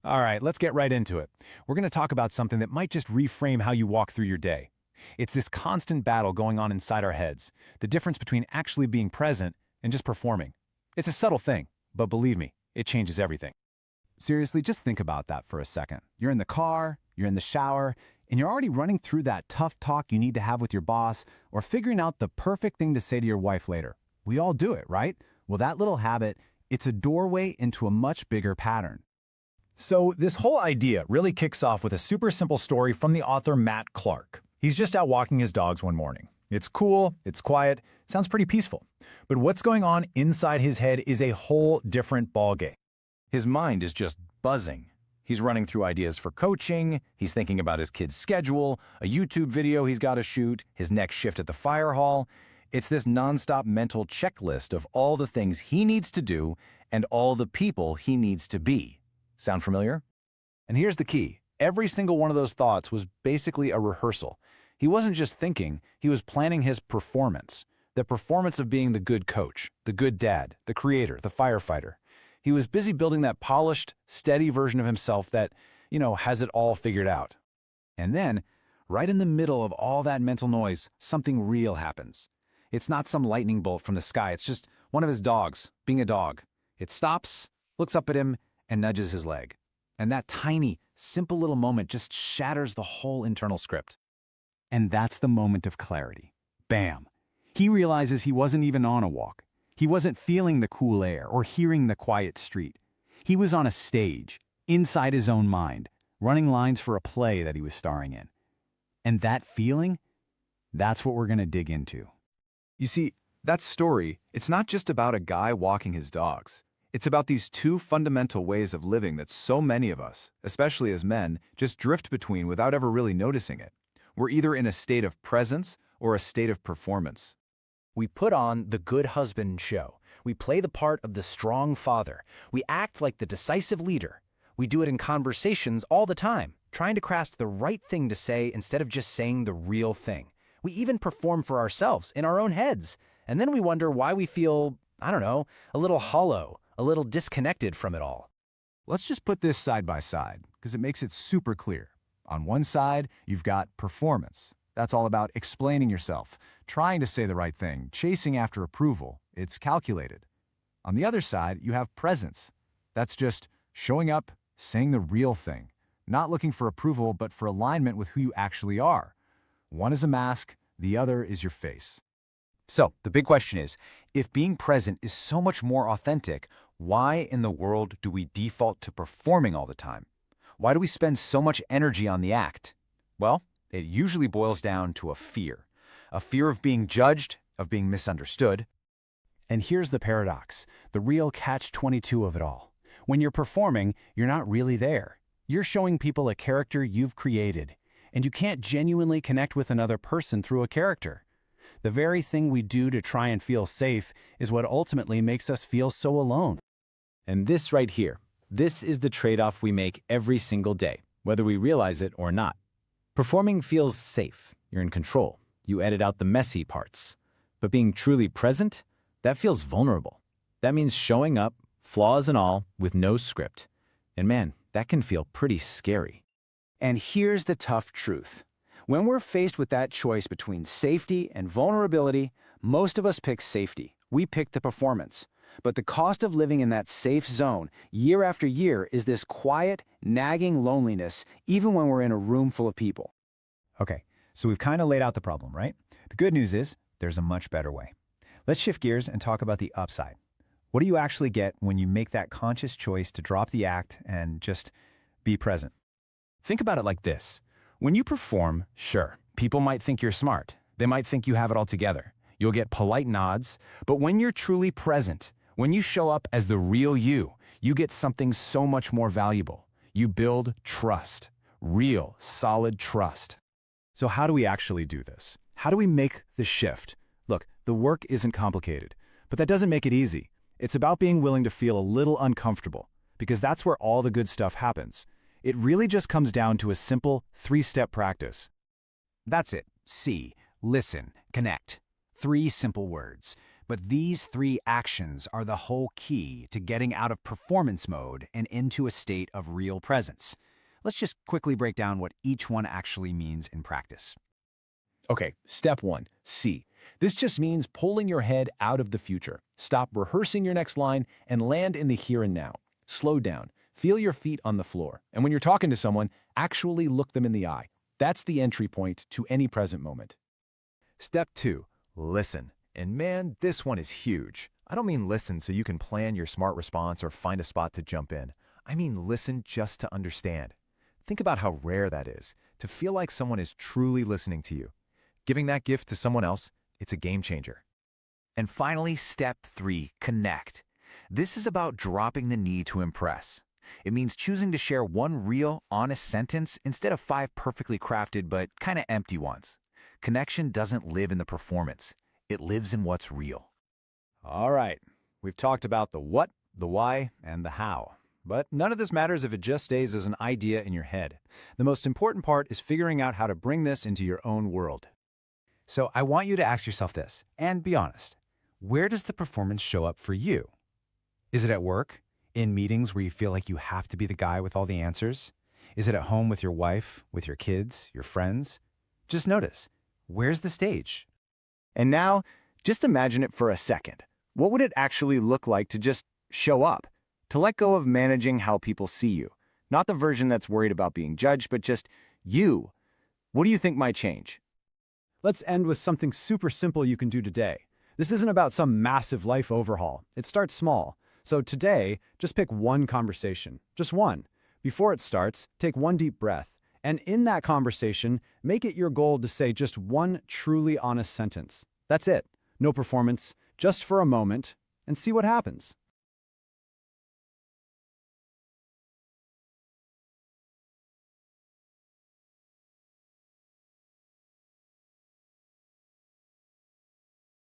All right, let's get right into it. We're going to talk about something that might just reframe how you walk through your day. It's this constant battle going on inside our heads, the difference between actually being present and just performing. It's a subtle thing, but believe me, it changes everything. Seriously, just think about that for a second. You're in the car, you're in the shower, and you're already running through that tough talk you need to have with your boss or figuring out the perfect thing to say to your wife later. We all do it, right? Well, that little habit, it's a doorway into a much bigger pattern. So this whole idea really kicks off with a super simple story from the author Matt Clark. He's just out walking his dogs one morning. It's cool, it's quiet, sounds pretty peaceful. But what's going on inside his head is a whole different ballgame. His mind is just buzzing. He's running through ideas for coaching, he's thinking about his kid's schedule, a YouTube video he's got to shoot, his next shift at the fire hall. It's this nonstop mental checklist of all the things he needs to do and all the people he needs to be. Sound familiar? And here's the key. Every single one of those thoughts was basically a rehearsal. He wasn't just thinking, he was planning his performance. The performance of being the good coach, the good dad, the creator, the firefighter. He was busy building that polished, steady version of himself that, has it all figured out. And then, right in the middle of all that mental noise, something real happens. It's not some lightning bolt from the sky, it's just one of his dogs, being a dog. It stops, looks up at him, and nudges his leg. And that tiny, simple little moment just shatters the whole internal script. And that's the moment of clarity. Bam! He realizes he wasn't even on a walk. He wasn't feeling the cool air or hearing the quiet street. He was on a stage, inside his own mind, running lines for a play that he was starring in. And that feeling, that's what we're going to dig into. You see, that story, it's not just about a guy walking his dogs. It's about these two fundamental ways of living that so many of us, especially as men, just drift between without ever really noticing it. We're either in a state of presence or a state of performance. We put on the good husband show. We play the part of the strong father. We act like the decisive leader. We do it in conversations all the time, trying to craft the right thing to say instead of just saying the real thing. We even perform for ourselves in our own heads. And then we wonder why we feel, a little hollow, a little disconnected from it all. Let's just put this side by side, because it makes it super clear. On one side, you've got performance. That's all about explaining yourself, trying to say the right thing, chasing after approval. It's calculated. On the other side, you have presence. That's just showing up, saying the real thing, not looking for approval, but for alignment with who you actually are. One is a mask, the other is your face. So, the big question is, if being present is so much more authentic, why in the world do we default to performing all the time? Why do we spend so much energy on the act? Well, it usually boils down to a fear of being judged, of being misunderstood. And here's the paradox, the real catch-22 of it all. When you're performing, you're not really there. You're showing people a character you've created, and you can't genuinely connect with another person through a character. The very thing we do to try and feel safe is what ultimately makes us feel so alone. And this right here, this is the trade-off we make every single day, whether we realize it or not. Performing feels safe. You're in control. You edit out the messy parts. But being truly present, that feels vulnerable. That means showing up, flaws and all, with no script. And man, that can feel pretty scary. And here's the tough truth. When we're faced with that choice between safety and vulnerability, most of us pick safety. We pick the performance. But the cost of living in that safe zone year after year is this quiet, nagging loneliness, even when we're in a room full of people. Okay, so we've kind of laid out the problem, right? The good news is there's a much better way. Let's shift gears and talk about the upside. What do you actually get when you make that conscious choice to drop the act and just be present? Think about it like this. When you perform, sure, people might think you're smart. They might think you have it all together. You'll get polite nods, but when you're truly present, when you show up as the real you, you get something so much more valuable. You build trust, real, solid trust. So how do we actually do this? How do we make the shift? Look, the work isn't complicated, but that doesn't make it easy. It's about being willing to feel a little uncomfortable, because that's where all the good stuff happens. It really just comes down to a simple 3-step practice. That's it. See, listen, connect. 3 simple words. But these three actions are the whole key to getting out of performance mode and into a state of real presence. Let's just quickly break down what each one actually means in practice. Okay, step one, C. This just means pulling your head out of the future. Stop rehearsing your next line and land in the here and now. Slow down. Feel your feet on the floor. And when you're talking to someone, actually look them in the eye. That's the entry point to any present moment. Step 2. Listen. And man, this one is huge. I don't mean listen so you can plan your smart response or find a spot to jump in. I mean listen just to understand. Think about how rare that is, to feel like someone is truly listening to you. Giving that gift to someone else, it's a game changer. And finally, step 3, connect. This is about dropping the need to impress. It means choosing to share one real, honest sentence instead of 5 perfectly crafted but kind of empty ones. Connection doesn't live in the performance. It lives in what's real. All right, we've talked about the what, the why, and the how. But none of this matters if it just stays as an idea in your head. The most important part is figuring out how to bring this into your own world. So I want you to ask yourself this, and be honest. Where does the performance show up for you? Is it at work? In meetings where you feel like you have to be the guy with all the answers? Is it at home with your wife, with your kids, your friends? Just notice, where's the stage? And now, just imagine it for a second. What would it actually look like to just show up? To let go of managing how people see you. Not the version that's worried about being judged, but just you. What do you think might change? Let's end with something super simple you can do today. This isn't about some massive life overhaul. It starts small. So today, just pick one conversation. Just one. Before it starts, take one deep breath. And in that conversation, make it your goal to say just one truly honest sentence. That's it. No performance, just for a moment, and see what happens.